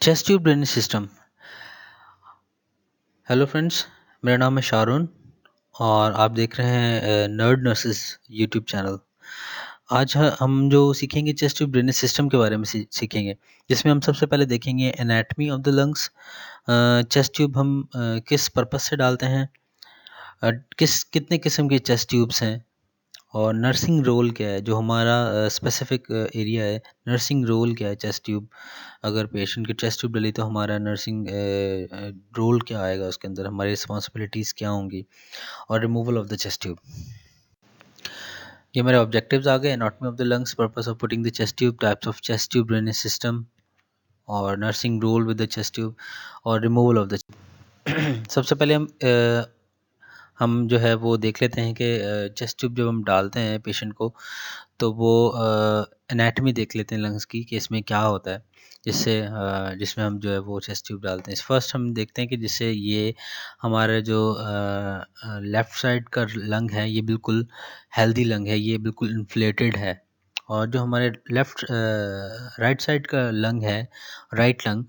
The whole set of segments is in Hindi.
Chest tube drainage system. Hello friends, मेरा नाम है शारून और आप देख रहे हैं नर्ड नर्सेस यूट्यूब चैनल। आज हम जो सीखेंगे चेस्ट ट्यूब ड्रेनेज सिस्टम के बारे में सीखेंगे, जिसमें हम सबसे पहले देखेंगे anatomy of the lungs. Chest tube हम किस पर्पस से डालते हैं, कितने किस्म के चेस्ट ट्यूब्स हैं, और नर्सिंग रोल क्या है, जो हमारा स्पेसिफिक एरिया है। नर्सिंग रोल क्या है चेस्ट ट्यूब, अगर पेशेंट की चेस्ट ट्यूब डली तो हमारा नर्सिंग रोल क्या आएगा, उसके अंदर हमारी रिस्पॉन्सिबिलिटीज़ क्या होंगी, और removal of the chest tube. ये मेरे ऑब्जेक्टिव्स आ गए। Anatomy of the lungs, purpose of putting the chest tube, types of chest tube drainage system, और nursing role with the chest tube, और रिमूवल ऑफ द सबसे पहले हम जो है वो देख लेते हैं कि चेस्ट ट्यूब जब हम डालते हैं पेशेंट को, तो वो एनाटमी देख लेते हैं लंग्स की कि इसमें क्या होता है, जिसमें हम जो है वो चेस्ट ट्यूब डालते हैं। फर्स्ट हम देखते हैं कि जिससे ये हमारा जो लेफ़्ट साइड का लंग है, ये बिल्कुल हेल्दी लंग है, ये बिल्कुल इन्फ्लेटेड है। और जो हमारे राइट साइड का लंग है, राइट लंग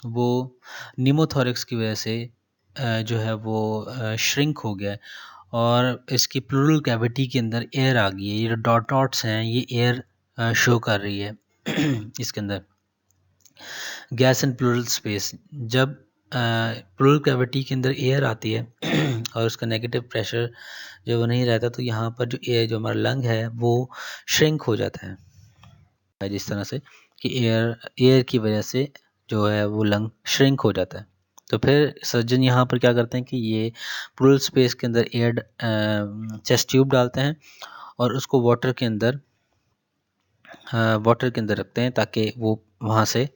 वो निमोथोरैक्स की वजह से जो है वो श्रिंक हो गया है, और इसकी प्लूरल कैविटी के अंदर एयर आ गई है। ये डॉट डॉट्स हैं, ये एयर शो कर रही है इसके अंदर गैस एंड प्लूरल स्पेस। जब प्लूरल कैविटी के अंदर एयर आती है और उसका नेगेटिव प्रेशर जब वो नहीं रहता, तो यहाँ पर जो एयर, जो हमारा लंग है, वो श्रिंक हो जाता है, जिस तरह से कि एयर की वजह से जो है वो लंग श्रिंक हो जाता है। तो फिर सर्जन यहाँ पर क्या करते हैं कि ये प्लूरल स्पेस के अंदर एयर चेस्ट ट्यूब डालते हैं और उसको वाटर के अंदर रखते हैं, ताकि वो वहाँ से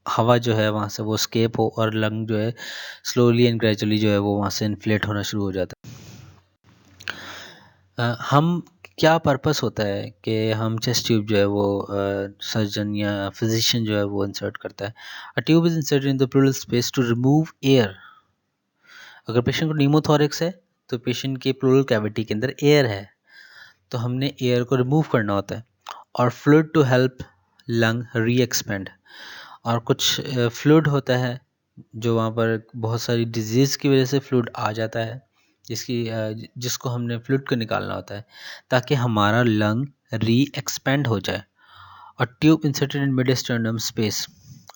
हवा जो है वहाँ से वो स्केप हो, और लंग जो है स्लोली एंड ग्रेजुअली जो है वो वहाँ से इन्फ्लेट होना शुरू हो जाता है। हम क्या पर्पस होता है कि हम चेस्ट ट्यूब जो है वो सर्जन या फिजिशियन जो है वो इंसर्ट करता है। A tube is inserted in the pleural space to remove air. अगर पेशेंट को नीमोथोरैक्स है, तो पेशेंट के प्लूरल कैविटी के अंदर एयर है, तो हमने एयर को रिमूव करना होता है। और फ्लूइड टू हेल्प लंग री एक्सपेंड। और कुछ फ्लूइड होता है जो वहाँ पर बहुत सारी डिजीज़ की वजह से फ्लूइड आ जाता है, जिसको हमने फ्लूइड को निकालना होता है, ताकि हमारा लंग री एक्सपेंड हो जाए। और tube inserted in mid sternum space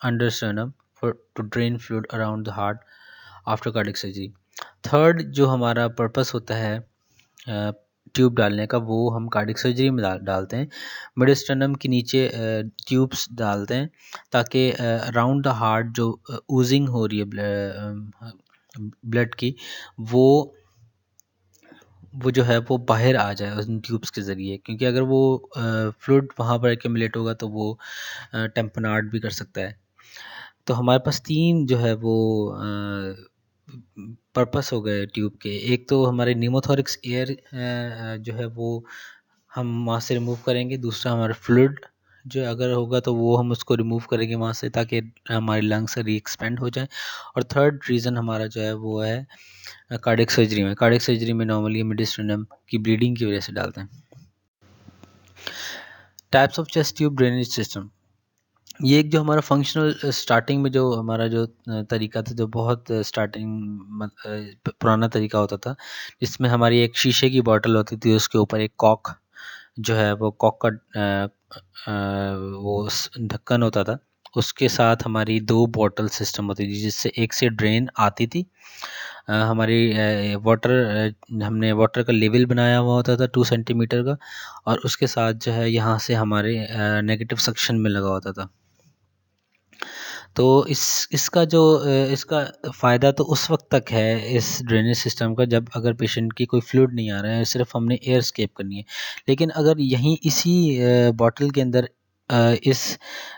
under sternum for to drain fluid around the heart after cardiac surgery. Third जो हमारा पर्पस होता है ट्यूब डालने का, वो हम कार्डियक सर्जरी में डालते हैं। मिड स्टर्नम के नीचे ट्यूब्स डालते हैं, ताकि अराउंड द हार्ट जो ऊजिंग हो रही है ब्लड की, वो जो है वो बाहर आ जाए उन ट्यूब्स के ज़रिए। क्योंकि अगर वो फ्लूइड वहाँ पर एक्यूमुलेट होगा तो वो टेम्पनार्ड भी कर सकता है। तो हमारे पास तीन जो है वो पर्पस हो गए ट्यूब के। एक तो हमारे नीमोथोरैक्स एयर जो है वो हम वहाँ से रिमूव करेंगे। दूसरा हमारा फ्लूइड जो अगर होगा तो वो हम उसको रिमूव करेंगे वहाँ से, ताकि हमारे लंग्स री एक्सपेंड हो जाए। और थर्ड रीज़न हमारा जो है वो है कार्डियक सर्जरी में। कार्डियक सर्जरी में नॉर्मली मिड स्टर्नम की ब्लीडिंग की वजह से डालते हैं। Types of chest tube drainage system. ये एक जो हमारा फंक्शनल स्टार्टिंग में जो हमारा जो तरीका था, जो बहुत स्टार्टिंग पुराना तरीका होता था, जिसमें हमारी एक शीशे की बोतल होती थी, उसके ऊपर एक कॉक जो है वो कॉक का वो ढक्कन होता था। उसके साथ हमारी दो बॉटल सिस्टम होती थी, जिससे एक से ड्रेन आती थी। हमारी हमने वाटर का लेवल बनाया हुआ होता था 2 सेंटीमीटर का, और उसके साथ जो है यहाँ से हमारे नेगेटिव सक्शन में लगा होता था। तो इसका फ़ायदा तो उस वक्त तक है इस ड्रेनेज सिस्टम का, जब अगर पेशेंट की कोई फ्लूइड नहीं आ रहा है, सिर्फ हमने एयर स्केप करनी है। लेकिन अगर यहीं इसी बॉटल के अंदर इस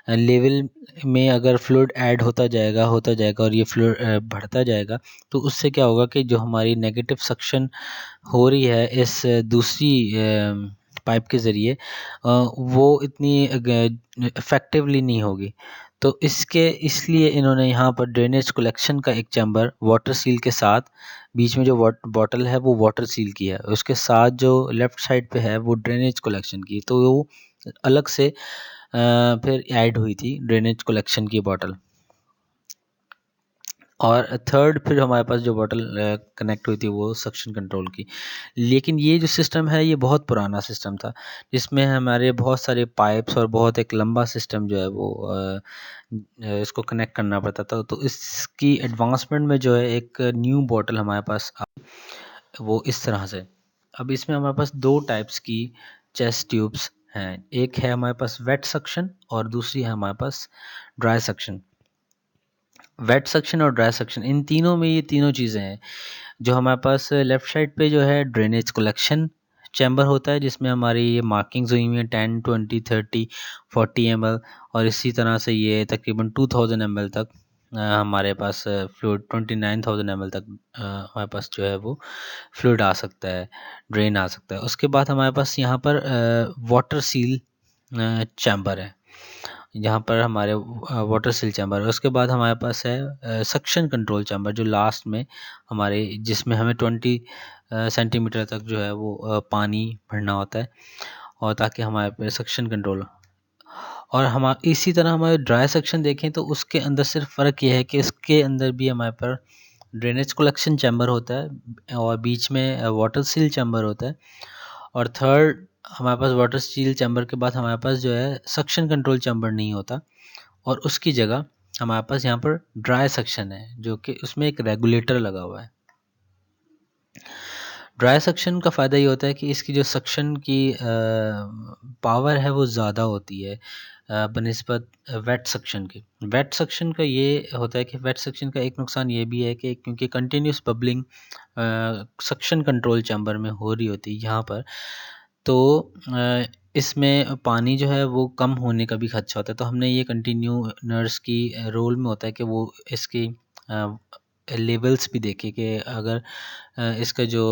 लेवल में अगर फ्लूइड ऐड होता जाएगा और ये फ्लूइड बढ़ता जाएगा, तो उससे क्या होगा कि जो हमारी नेगेटिव सक्शन हो रही है इस दूसरी पाइप के ज़रिए, वो इतनी इफ़ेक्टिवली नहीं होगी। तो इसलिए इन्होंने यहाँ पर ड्रेनेज कलेक्शन का एक चैम्बर वाटर सील के साथ, बीच में जो बॉटल है वो वाटर सील की है, उसके साथ जो लेफ़्ट साइड पे है वो ड्रेनेज कलेक्शन की। तो वो अलग से फिर ऐड हुई थी ड्रेनेज कलेक्शन की बॉटल। और थर्ड फिर हमारे पास जो बॉटल कनेक्ट हुई थी वो सक्शन कंट्रोल की। लेकिन ये जो सिस्टम है ये बहुत पुराना सिस्टम था, जिसमें हमारे बहुत सारे पाइप्स और बहुत एक लंबा सिस्टम जो है वो इसको कनेक्ट करना पड़ता था। तो इसकी एडवांसमेंट में जो है एक न्यू बॉटल हमारे पास वो इस तरह से। अब इसमें हमारे पास दो टाइप्स की चेस्ट ट्यूब्स हैं, एक है हमारे पास वेट सक्शन और दूसरी है हमारे पास ड्राई सक्शन। वेट सक्शन और ड्राई सक्शन, इन तीनों में ये तीनों चीज़ें हैं। जो हमारे पास लेफ़्ट साइड पे जो है ड्रेनेज कलेक्शन चैम्बर होता है, जिसमें हमारी ये मार्किंग्स हुई हुई हैं 10, 20, 30, 40 ml, और इसी तरह से ये तकरीबन 2000 ml तक हमारे पास फ्लूइड 29,000 ml तक हमारे पास जो है वो फ्लूइड आ सकता है, ड्रेन आ सकता है। उसके बाद हमारे पास यहाँ पर वाटर सील चैम्बर है, जहाँ पर हमारे वाटर सील चैम्बर है। उसके बाद हमारे पास है सक्शन कंट्रोल चैम्बर, जो लास्ट में हमारे, जिसमें हमें 20 सेंटीमीटर तक जो है वो पानी भरना होता है, और ताकि हमारे पे सक्शन कंट्रोल। और हम इसी तरह हमारे ड्राई सेक्शन देखें तो उसके अंदर सिर्फ फ़र्क ये है कि इसके अंदर भी हमारे पर ड्रेनेज कलेक्शन चैम्बर होता है और बीच में वाटर सील चैम्बर होता है। और थर्ड, हमारे पास वाटर सील चैम्बर के बाद हमारे पास जो है सक्शन कंट्रोल चैम्बर नहीं होता, और उसकी जगह हमारे पास यहाँ पर ड्राई सक्शन है, जो कि उसमें एक रेगुलेटर लगा हुआ है। ड्राई सक्शन का फ़ायदा ये होता है कि इसकी जो सक्शन की पावर है वो ज़्यादा होती है बनिस्बत वेट सक्शन के। वेट सक्शन का ये होता है कि वेट सक्शन का एक नुकसान ये भी है कि क्योंकि continuous bubbling suction control chamber में हो रही होती है यहाँ पर, तो इसमें पानी जो है वो कम होने का भी खदशा होता है। तो हमने ये कंटिन्यू नर्स की रोल में होता है कि वो इसकी लेवल्स भी देखे कि अगर इसका जो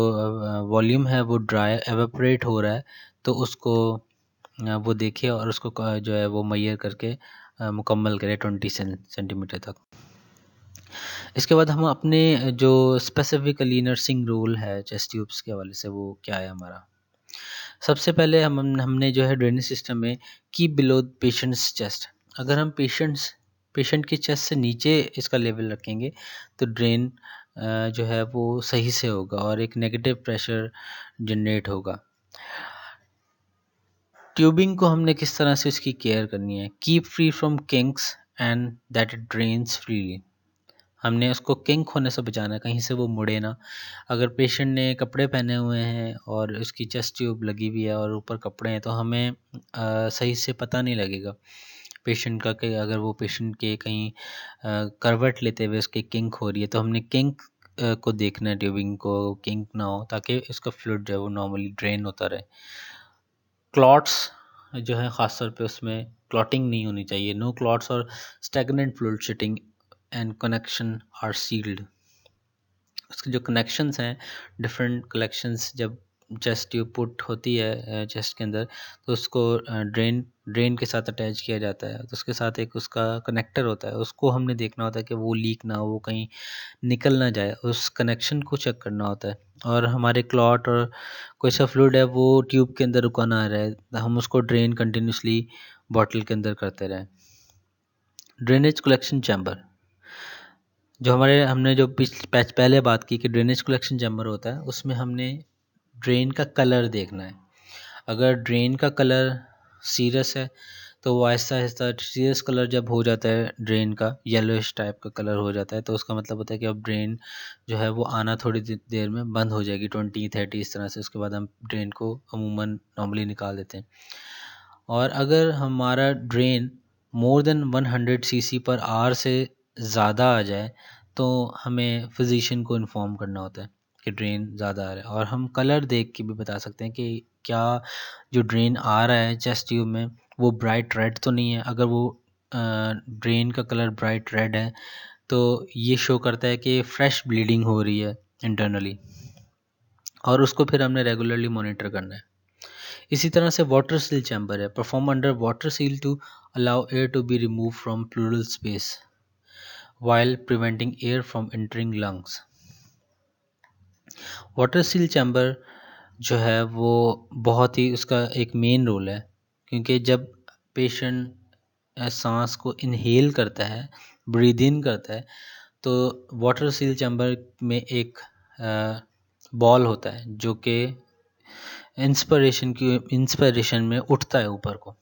वॉल्यूम है वो ड्राई एवेपोरेट हो रहा है, तो उसको वो देखे और उसको जो है वो मेजर करके मुकम्मल करे 20 सेंटीमीटर तक। इसके बाद हम अपने जो स्पेसिफिकली नर्सिंग रोल है चेस्ट ट्यूब्स के हवाले से, वो क्या है हमारा। सबसे पहले हमने जो है ड्रेनेज सिस्टम में कीप बिलो पेशेंट्स चेस्ट। अगर हम पेशेंट की चेस्ट से नीचे इसका लेवल रखेंगे तो ड्रेन जो है वो सही से होगा और एक नेगेटिव प्रेशर जनरेट होगा। ट्यूबिंग को हमने किस तरह से इसकी केयर करनी है। Keep free from kinks and that it drains freely. हमने उसको किंक होने से बचाना है, कहीं से वो मुड़े ना। अगर पेशेंट ने कपड़े पहने हुए हैं और उसकी चेस्ट ट्यूब लगी हुई है और ऊपर कपड़े हैं, तो हमें सही से पता नहीं लगेगा पेशेंट का कि अगर वो पेशेंट के कहीं करवट लेते हुए उसकी किंक हो रही है, तो हमने किंक को देखना है, ट्यूबिंग को किंक ना हो, ताकि इसका फ्लूइड जो है वो नॉर्मली ड्रेन होता रहे। क्लॉट्स जो है ख़ास तौर पे उसमें क्लॉटिंग नहीं होनी चाहिए। नो क्लॉट्स और stagnant fluid sitting and connection are sealed. उसके जो कनेक्शंस हैं, डिफरेंट कलेक्शंस, जब चेस्ट ट्यूब पुट होती है चेस्ट के अंदर, तो उसको ड्रेन के साथ अटैच किया जाता है। तो उसके साथ एक उसका कनेक्टर होता है, उसको हमने देखना होता है कि वो लीक ना हो, वो कहीं निकल ना जाए, उस कनेक्शन को चेक करना होता है। और हमारे क्लॉट और कोई सा फ्लूइड है वो ट्यूब के अंदर रुका ना रहे, हम उसको ड्रेन कंटिन्यूसली बॉटल के अंदर करते रहें। ड्रेनेज कलेक्शन चैम्बर, जो हमारे हमने जो पहले बात की कि ड्रेनेज कलेक्शन चैम्बर होता है, उसमें हमने ड्रेन का कलर देखना है। अगर ड्रेन का कलर सीरियस है, तो वो आहिस्ता आहिस्ता सीरियस कलर जब हो जाता है, ड्रेन का येलोइश टाइप का कलर हो जाता है, तो उसका मतलब होता है कि अब ड्रेन जो है वो आना थोड़ी देर में बंद हो जाएगी, 20-30 इस तरह से। उसके बाद हम ड्रेन को अमूमन नॉर्मली निकाल देते हैं। और अगर हमारा drain more than 100 CC per hour से ज़्यादा आ जाए, तो हमें फिजिशियन को इन्फॉर्म करना होता है कि ड्रेन ज़्यादा आ रहा है। और हम कलर देख के भी बता सकते हैं कि क्या जो ड्रेन आ रहा है चेस्ट ट्यूब में वो ब्राइट रेड तो नहीं है। अगर वो ड्रेन का कलर ब्राइट रेड है, तो ये शो करता है कि फ्रेश ब्लीडिंग हो रही है इंटरनली, और उसको फिर हमने रेगुलरली मॉनिटर करना है। इसी तरह से वाटर सील चैम्बर है, perform under water seal to allow air to be remove from pleural space while preventing air from entering lungs। Water seal chamber जो है वो बहुत ही, उसका एक मेन रोल है, क्योंकि जब पेशेंट सांस को इनहेल करता है, ब्रीद इन करता है, तो वाटर सील चैम्बर में एक बॉल होता है जो कि इंस्पिरेशन में उठता है ऊपर को,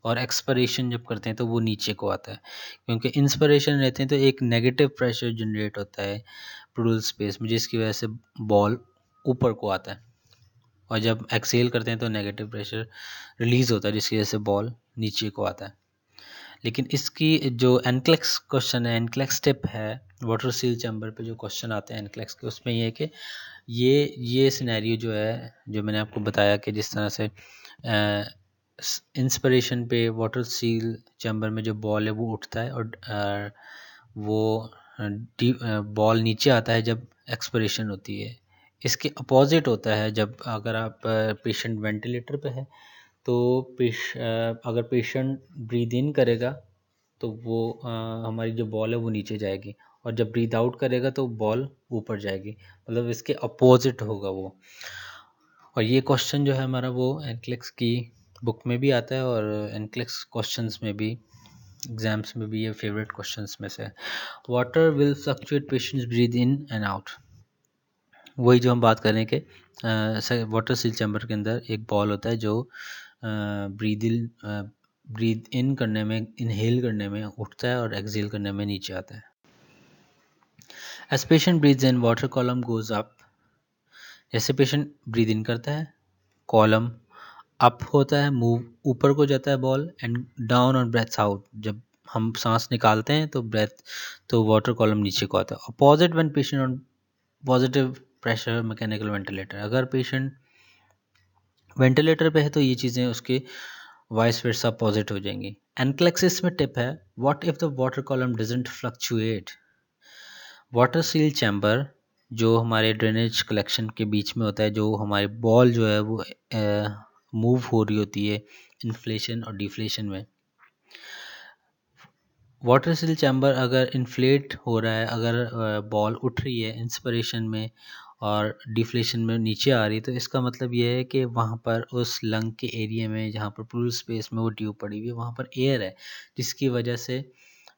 और एक्सपिरेशन जब करते हैं तो वो नीचे को आता है। क्योंकि इंस्पिरेशन रहते हैं तो एक नेगेटिव प्रेशर जनरेट होता है प्लूरल स्पेस में, जिसकी वजह से बॉल ऊपर को आता है, और जब एक्सेल करते हैं तो नेगेटिव प्रेशर रिलीज होता है जिसकी वजह से बॉल नीचे को आता है। लेकिन इसकी जो एनक्लेक्स क्वेश्चन है, एनक्लेक्स स्टेप है वाटर सील चैम्बर पे जो क्वेश्चन आते हैं एनक्लेक्स के, उसमें ये है कि ये सिनेरियो जो है, जो मैंने आपको बताया कि जिस तरह से इंस्पिरेशन पे वाटर सील चैम्बर में जो बॉल है वो उठता है, और वो बॉल नीचे आता है जब एक्सपिरेशन होती है। इसके अपोजिट होता है जब अगर आप पेशेंट वेंटिलेटर पे है तो अगर पेशेंट ब्रीद इन करेगा तो वो हमारी जो बॉल है वो नीचे जाएगी, और जब ब्रीद आउट करेगा तो बॉल ऊपर जाएगी, मतलब इसके अपोजिट होगा वो। और ये क्वेश्चन जो है हमारा वो एनक्लेक्स की बुक में भी आता है, और एनक्लेक्स क्वेश्चंस में भी, एग्जाम्स में भी ये फेवरेट क्वेश्चंस में से। Water will fluctuate patients breathe in and out, वही जो हम बात करें कि वाटर सील चैम्बर के अंदर एक बॉल होता है जो ब्रीद इन करने में, इनहेल करने में उठता है और एक्सहेल करने में नीचे आता है। As patient breathes in water column goes up, जैसे पेशेंट ब्रीद इन करता है कॉलम अप होता है, मूव ऊपर को जाता है बॉल, एंड डाउन और ब्रेथ्स आउट, जब हम सांस निकालते हैं तो वाटर कॉलम नीचे को आता है। Opposite when patient on positive pressure mechanical ventilator, अगर पेशेंट वेंटिलेटर पे है तो ये चीज़ें उसके वाइस वर्सा अपोजिट हो जाएंगी। एनक्लेक्सिस में टिप है, what if the water column doesn't fluctuate. Water seal chamber जो हमारे ड्रेनेज कलेक्शन के बीच में होता है, जो हमारी बॉल जो है वो मूव हो रही होती है इन्फ्लेशन और डिफ्लेशन में। वाटर सील चैम्बर अगर इन्फ्लेट हो रहा है, अगर बॉल उठ रही है इंस्पिरेशन में और डिफ्लेशन में नीचे आ रही है, तो इसका मतलब ये है कि वहाँ पर उस लंग के एरिया में जहाँ पर प्लूरल स्पेस में वो ट्यूब पड़ी हुई है वहाँ पर एयर है, जिसकी वजह से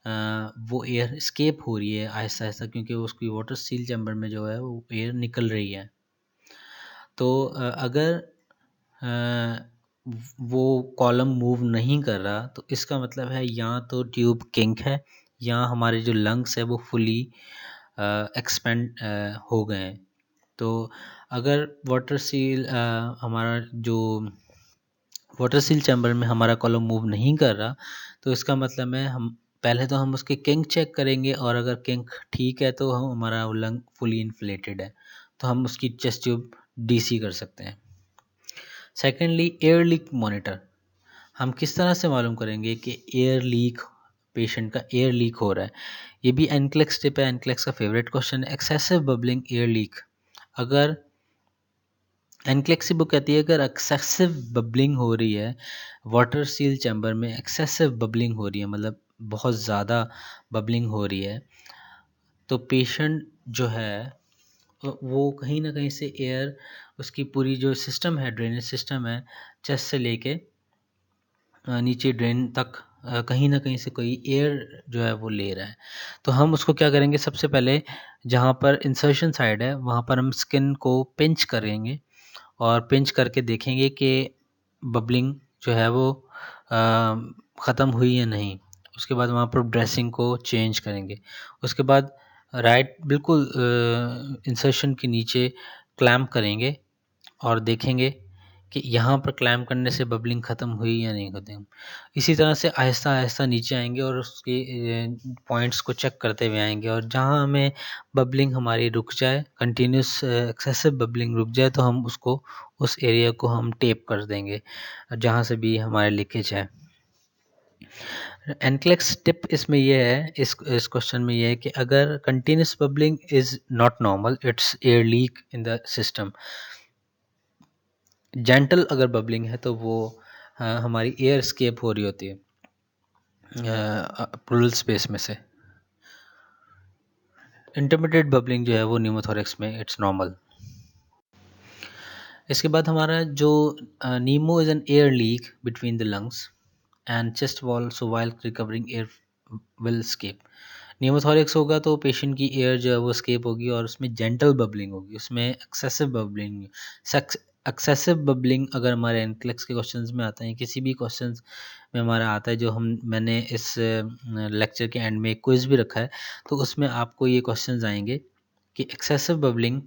वो एयर स्केप हो रही है आहिस्ता आहिस्ता, क्योंकि उसकी वाटर सील चैम्बर में जो है वो एयर निकल रही है। तो अगर वो कॉलम मूव नहीं कर रहा तो इसका मतलब है या तो ट्यूब किंक है, या हमारे जो लंग्स है वो फुली एक्सपेंड हो गए हैं। तो अगर वाटर सील चैम्बर में हमारा कॉलम मूव नहीं कर रहा तो इसका मतलब है हम पहले तो हम उसके किंक चेक करेंगे, और अगर किंक ठीक है तो हम हमारा लंग फुली इन्फ्लेटेड है, तो हम उसकी चेस्ट ट्यूब डीसी कर सकते हैं। सेकेंडली, एयर लीक मॉनिटर, हम किस तरह से मालूम करेंगे कि एयर लीक, पेशेंट का एयर लीक हो रहा है। ये भी एनक्लेक्स टिप है, एनक्लेक्स का फेवरेट क्वेश्चन है। एक्सेसिव बबलिंग एयर लीक, अगर एनक्लेक्स की बुक कहती है अगर एक्सेसिव बबलिंग हो रही है वाटर सील चैम्बर में, एक्सेसिव बबलिंग हो रही है मतलब बहुत ज़्यादा बबलिंग हो रही है, तो पेशेंट जो है वो कहीं ना कहीं से एयर, उसकी पूरी जो सिस्टम है, ड्रेनेज सिस्टम है, चेस्ट से लेके नीचे ड्रेन तक कहीं ना कहीं से कोई एयर जो है वो ले रहा है। तो हम उसको क्या करेंगे, सबसे पहले जहाँ पर इंसर्शन साइड है वहाँ पर हम स्किन को पिंच करेंगे, और पिंच करके देखेंगे कि बबलिंग जो है वो ख़त्म हुई या नहीं। उसके बाद वहाँ पर ड्रेसिंग को चेंज करेंगे। उसके बाद राइट बिल्कुल इंसर्शन के नीचे क्लैम्प करेंगे और देखेंगे कि यहाँ पर क्लैम्प करने से बबलिंग ख़त्म हुई या नहीं ख़त्म। इसी तरह से आहिस्ता आहिस्ता नीचे आएंगे और उसके पॉइंट्स को चेक करते हुए आएंगे, और जहाँ हमें बबलिंग हमारी रुक जाए, कंटिन्यूस एक्सेसिव बबलिंग रुक जाए, तो हम उसको, उस एरिया को हम टेप कर देंगे जहाँ से भी हमारे लीकेज है। एनक्लेक्स टिप इसमें यह है, इस क्वेश्चन में यह है कि अगर continuous bubbling is not normal, it's air leak in the system. Gentle अगर बबलिंग है तो वो हमारी एयर स्केप हो रही होती है प्लूरल स्पेस में से। इंटरमीडिएट बबलिंग जो है वो न्यूमोथोरैक्स में इट्स नॉर्मल। इसके बाद हमारा जो pneumo is an air leak between the lungs and chest wall, so while recovering air will escape. Pneumothorax होगा तो पेशेंट की एयर जो है वो स्केप होगी और उसमें जेंटल बबलिंग होगी, उसमें एक्सेसिव बबलिंग। एक्सेसिव बबलिंग अगर हमारे एनक्लेक्स के क्वेश्चंस में आता है, किसी भी क्वेश्चंस में हमारा आता है, जो मैंने इस लेक्चर के एंड में क्विज भी रखा है, तो उसमें आपको ये क्वेश्चंस आएंगे कि एक्सेसिव बबलिंग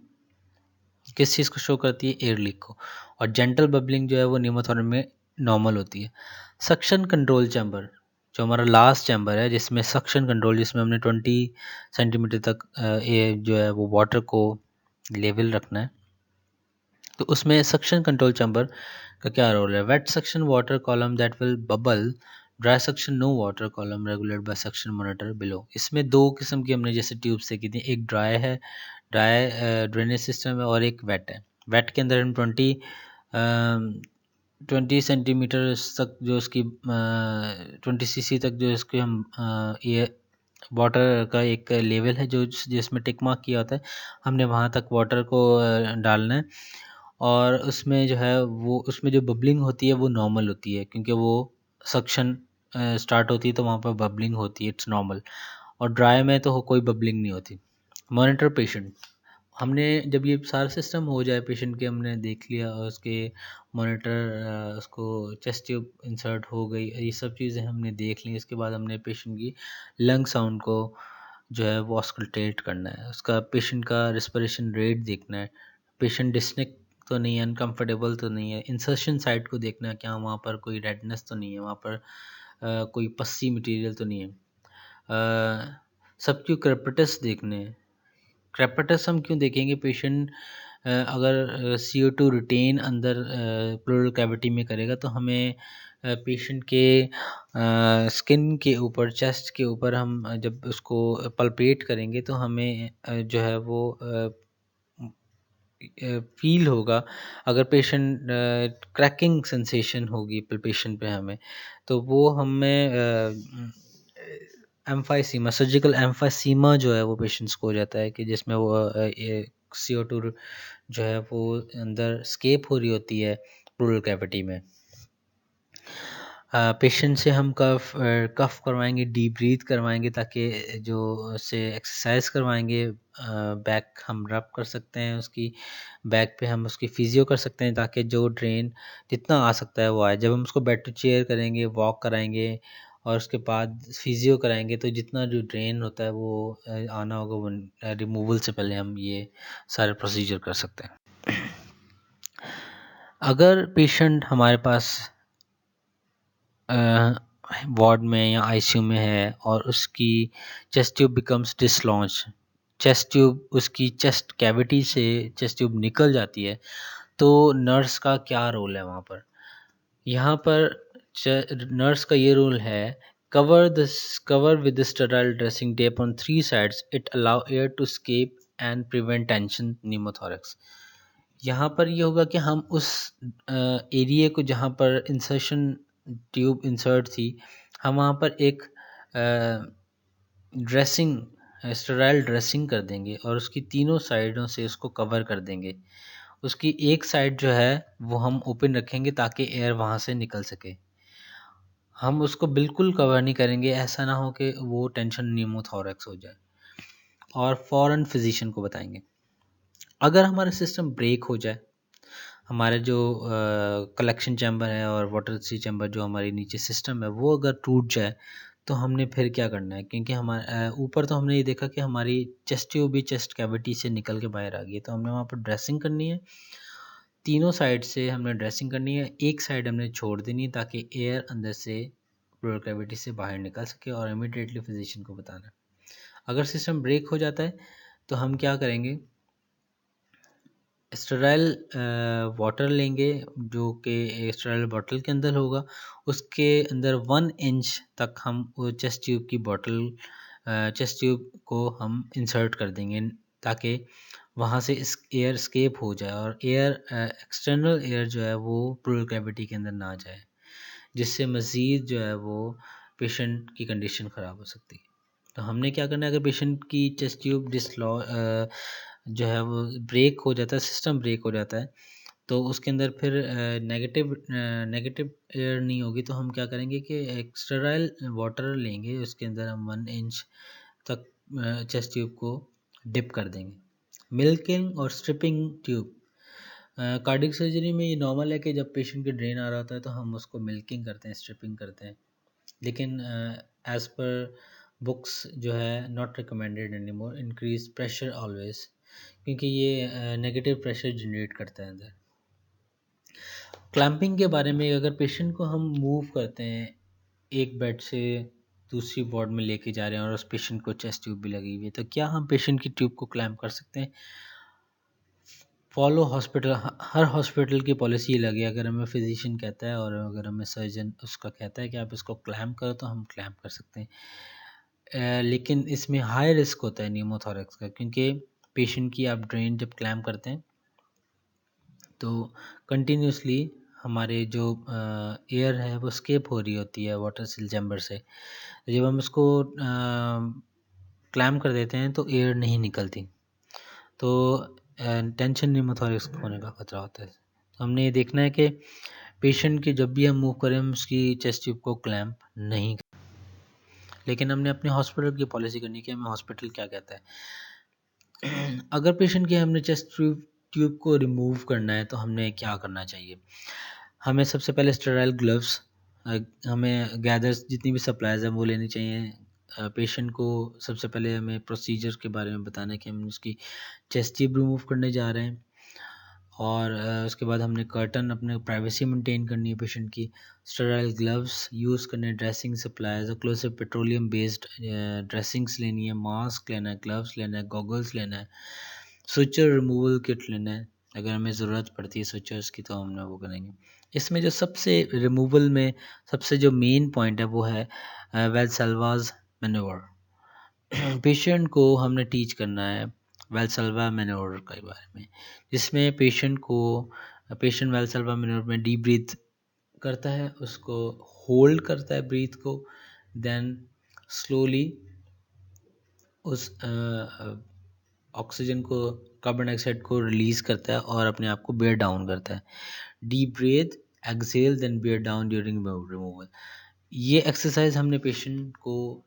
किस चीज़ को शो करती है, एयर लीक को, और जेंटल बबलिंग जो है वो निमोथोरिक्स में नॉर्मल होती है। सक्शन कंट्रोल चैम्बर जो हमारा लास्ट चैम्बर है, जिसमें सक्शन कंट्रोल, जिसमें हमने 20 सेंटीमीटर तक ये जो है वो वाटर को लेवल रखना है, तो उसमें सक्शन कंट्रोल चैम्बर का क्या रोल है। Wet suction water column that will bubble, dry suction no water column regulate by suction monitor below. इसमें दो किस्म की हमने जैसे ट्यूब्स देखी थी, एक ड्राई है, ड्राई ड्रेनेज सिस्टम है, और एक वेट है। वेट के अंदर हम 20 सेंटीमीटर तक जो उसकी 20 cc तक जो इसके हम ये वाटर का एक लेवल है जो जिसमें टिक मार्क किया होता है, हमने वहाँ तक वाटर को डालना है, और उसमें जो है वो उसमें जो बबलिंग होती है वो नॉर्मल होती है, क्योंकि वो सक्शन स्टार्ट होती है तो वहाँ पर बबलिंग होती है, इट्स नॉर्मल। और ड्राई में तो कोई बबलिंग नहीं होती। मॉनिटर पेशेंट, हमने जब ये सारा सिस्टम हो जाए पेशेंट के, हमने देख लिया और उसके मॉनिटर उसको चेस्ट ट्यूब इंसर्ट हो गई, ये सब चीज़ें हमने देख ली, इसके बाद हमने पेशेंट की लंग साउंड को जो है वो ऑस्कल्टेट करना है, उसका पेशेंट का रिस्पिरेशन रेट देखना है, पेशेंट डिस्निक तो नहीं है, अनकम्फर्टेबल तो नहीं है, इंसर्शन साइट को देखना है, क्या वहाँ पर कोई रेडनेस तो नहीं है, वहाँ पर कोई पस्सी मटेरियल तो नहीं है। सबक्यू क्रेपिटस देखने हैं। क्रेपिटस हम क्यों देखेंगे, पेशेंट अगर CO2 रिटेन अंदर प्लूरल कैविटी में करेगा तो हमें पेशेंट के स्किन के ऊपर, चेस्ट के ऊपर हम जब उसको पल्पेट करेंगे तो हमें जो है वो फील होगा। अगर पेशेंट क्रैकिंग सेंसेशन होगी पल्पेशन पे हमें, तो वो हमें एम्फाइसीमा, सर्जिकल एम्फाइसीमा जो है वो पेशेंट्स को हो जाता है, कि जिसमें वो CO2 जो है वो अंदर स्केप हो रही होती है प्लूरल कैविटी में। पेशेंट से हम कफ करवाएंगे, डीप ब्रीथ करवाएंगे, ताकि जो से एक्सरसाइज करवाएंगे, बैक हम रब कर सकते हैं, उसकी बैक पे हम उसकी फिजियो कर सकते हैं, ताकि जो ड्रेन जितना आ सकता है वो आए। जब हम उसको बेड टू चेयर करेंगे, वॉक कराएंगे और उसके बाद फिजियो कराएंगे, तो जितना जो ड्रेन होता है वो आना होगा, वो रिमूवल से पहले हम ये सारे प्रोसीजर कर सकते हैं। अगर पेशेंट हमारे पास वार्ड में या ICU में है और उसकी chest tube becomes dislodged, chest tube उसकी चेस्ट कैविटी से चेस्ट ट्यूब निकल जाती है, तो नर्स का क्या रोल है वहाँ पर। यहाँ पर नर्स का ये रोल है, cover with the sterile dressing tape on 3 sides, it allow air to escape and prevent tension pneumothorax। यहाँ पर ये होगा कि हम उस एरिया को जहाँ पर इंसर्शन ट्यूब इंसर्ट थी, हम वहाँ पर एक ड्रेसिंग, स्टेराइल ड्रेसिंग कर देंगे और उसकी तीनों साइडों से उसको कवर कर देंगे। उसकी एक साइड जो है वो हम ओपन रखेंगे ताकि एयर वहाँ से निकल सके। हम उसको बिल्कुल कवर नहीं करेंगे, ऐसा ना हो कि वो टेंशन न्यूमोथोरैक्स हो जाए, और फ़ौरन फिजिशियन को बताएंगे। अगर हमारा सिस्टम ब्रेक हो जाए, हमारे जो कलेक्शन चैम्बर है और वाटर सी चैम्बर जो हमारी नीचे सिस्टम है वो अगर टूट जाए, तो हमने फिर क्या करना है, क्योंकि हमारे ऊपर तो हमने ये देखा कि हमारी चेस्ट ट्यूब भी चेस्ट कैविटी से निकल के बाहर आ गई है, तो हमने वहाँ पर ड्रेसिंग करनी है, तीनों साइड से हमने ड्रेसिंग करनी है, एक साइड हमने छोड़ देनी है ताकि एयर अंदर से प्लूरल कैविटी से बाहर निकल सके, और इमीडिएटली फिजिशियन को बताना है। अगर सिस्टम ब्रेक हो जाता है तो हम क्या करेंगे, स्टेराइल वाटर लेंगे जो कि स्टेराइल बॉटल के अंदर होगा, उसके अंदर 1 इंच तक हम वो चेस्ट ट्यूब की बॉटल, चेस्ट ट्यूब को हम इंसर्ट कर देंगे, ताकि वहाँ से इस एयर स्केप हो जाए और एयर एक्सटर्नल एयर जो है वो प्लूरल कैविटी के अंदर ना जाए, जिससे मज़ीद जो है वो पेशेंट की कंडीशन ख़राब हो सकती है। तो हमने क्या करना है, अगर पेशेंट की चेस्ट ट्यूब जो है वो ब्रेक हो जाता है, सिस्टम ब्रेक हो जाता है, तो उसके अंदर फिर नेगेटिव एयर नहीं होगी, तो हम क्या करेंगे कि एक स्टेराइल वाटर लेंगे, उसके अंदर हम 1 इंच तक चेस्ट ट्यूब को डिप कर देंगे। मिल्किंग और स्ट्रिपिंग ट्यूब, कार्डियक सर्जरी में ये नॉर्मल है कि जब पेशेंट के ड्रेन आ रहा होता है तो हम उसको मिल्किंग करते हैं, स्ट्रिपिंग करते हैं, लेकिन एज़ पर बुक्स जो है not recommended any more, increase pressure always, क्योंकि ये नेगेटिव प्रेशर जनरेट करता है अंदर। क्लैंपिंग के बारे में, अगर पेशेंट को हम मूव करते हैं, एक बेड से दूसरी वार्ड में लेके जा रहे हैं और उस पेशेंट को चेस्ट ट्यूब भी लगी हुई है, तो क्या हम पेशेंट की ट्यूब को क्लैम्प कर सकते हैं? फॉलो हॉस्पिटल, हर हॉस्पिटल की पॉलिसी अलग है। अगर हमें फिजिशियन कहता है और अगर हमें सर्जन उसका कहता है कि आप इसको क्लैम्प करो, तो हम क्लैम्प कर सकते हैं। लेकिन इसमें हाई रिस्क होता है न्यूमोथोरैक्स का, क्योंकि पेशेंट की आप ड्रेन जब क्लैम्प करते हैं तो कंटिन्यूसली हमारे जो एयर है वो स्केप हो रही होती है वाटर सील चैम्बर से। जब हम इसको क्लैम्प कर देते हैं तो एयर नहीं निकलती, तो टेंशन न्यूमोथोरैक्स होने का खतरा होता है। तो हमने ये देखना है कि पेशेंट की जब भी हम मूव करें, हम उसकी चेस्ट ट्यूब को क्लैम्प नहीं करें। लेकिन हमने अपने हॉस्पिटल की पॉलिसी करनी है कि हमें हॉस्पिटल क्या कहता है। अगर पेशेंट की हमने चेस्ट ट्यूब को रिमूव करना है तो हमने क्या करना चाहिए? हमें सबसे पहले स्टेराइल ग्लव्स, हमें गैदर्स, जितनी भी सप्लाईज हैं वो लेनी चाहिए। पेशेंट को सबसे पहले हमें प्रोसीजर के बारे में बताना है कि हम उसकी चेस्ट ट्यूब रिमूव करने जा रहे हैं, और उसके बाद हमने कर्टन, अपने प्राइवेसी मेंटेन करनी है पेशेंट की, स्टेराइल ग्लव्स यूज़ करने, dressing supplies, occlusive petroleum based dressings लेनी है, मास्क लेना है, ग्लव्स लेना है, गॉगल्स लेना है, सुचर रिमूवल किट लेना है, अगर हमें ज़रूरत पड़ती है सुचर्स की तो हमने वो करेंगे। इसमें जो सबसे रिमूवल में सबसे जो मेन पॉइंट है वो है वेल्सल्वाज मैनोवर। पेशेंट को हमने टीच करना है वेल्सल्वा मैनोवर के बारे में, जिसमें पेशेंट वेल्सल्वा मैनोवर में डीप ब्रीथ करता है, उसको होल्ड करता है ब्रीथ को, देन स्लोली उस ऑक्सीजन को, कार्बन डाइऑक्साइड को रिलीज़ करता है और अपने आप को बेयर डाउन करता है। Deep breath, exhale, then bear down during removal. ये एक्सरसाइज हमने पेशेंट को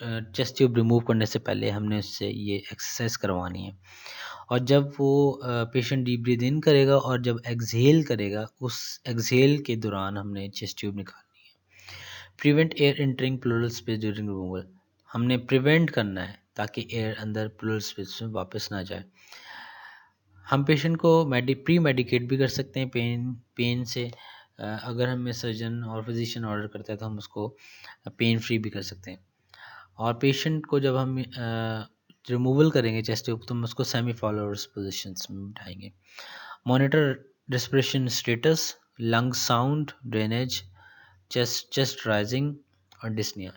चेस्ट ट्यूब रिमूव करने से पहले हमने उससे ये एक्सरसाइज करवानी है, और जब वो पेशेंट डीप ब्रीथ इन करेगा और जब एक्सहेल करेगा, उस एक्सहेल के दौरान हमने चेस्ट ट्यूब निकालनी है। Prevent air entering plural space during removal, हमने प्रिवेंट करना है ताकि एयर अंदर प्लूरल स्पेस में वापस ना जाए। हम पेशेंट को प्री मेडिकेट भी कर सकते हैं पेन से। अगर हमें सर्जन और फिजिशियन ऑर्डर करता है तो हम उसको पेन फ्री भी कर सकते हैं। और पेशेंट को जब हम रिमूवल करेंगे चेस्ट ट्यूब, तो हम उसको सेमी फॉलोअर्स पोजिशंस में बिठाएंगे। Monitor respiration status, lung sound, drainage, chest rising और dyspnoea.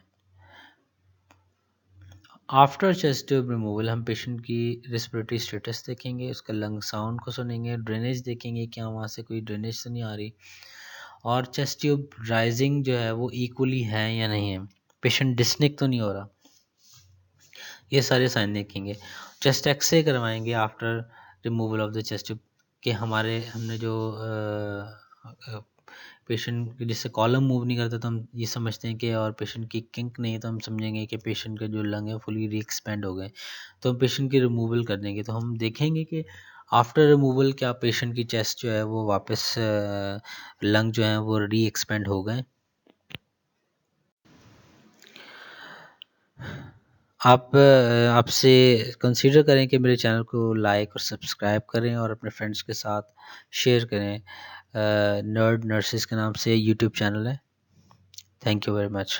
After chest tube removal हम पेशेंट की रेस्पिरेटरी स्टेटस देखेंगे, उसका लंग साउंड को सुनेंगे, ड्रेनेज देखेंगे क्या वहाँ से कोई ड्रेनेज तो नहीं आ रही, और चेस्ट ट्यूब राइजिंग जो है वो इक्वली है या नहीं है, पेशेंट डिस्निक तो नहीं हो रहा, ये सारे साइन देखेंगे। चेस्ट एक्सरे करवाएंगे after removal of the chest tube, कि हमने जो पेशेंट जिससे कॉलम मूव नहीं करता तो हम ये समझते हैं कि, और पेशेंट की किंक नहीं है तो हम समझेंगे कि पेशेंट का जो लंग है फुली री एक्सपेंड हो गए, तो हम पेशेंट की रिमूवल कर देंगे। तो हम देखेंगे कि आफ्टर रिमूवल क्या पेशेंट की चेस्ट जो है वो वापस लंग जो है वो री एक्सपेंड हो गए। आप आपसे कंसीडर करें कि मेरे चैनल को लाइक और सब्सक्राइब करें और अपने फ्रेंड्स के साथ शेयर करें। नर्ड नर्सेस के नाम से यूट्यूब चैनल है। Thank you very much.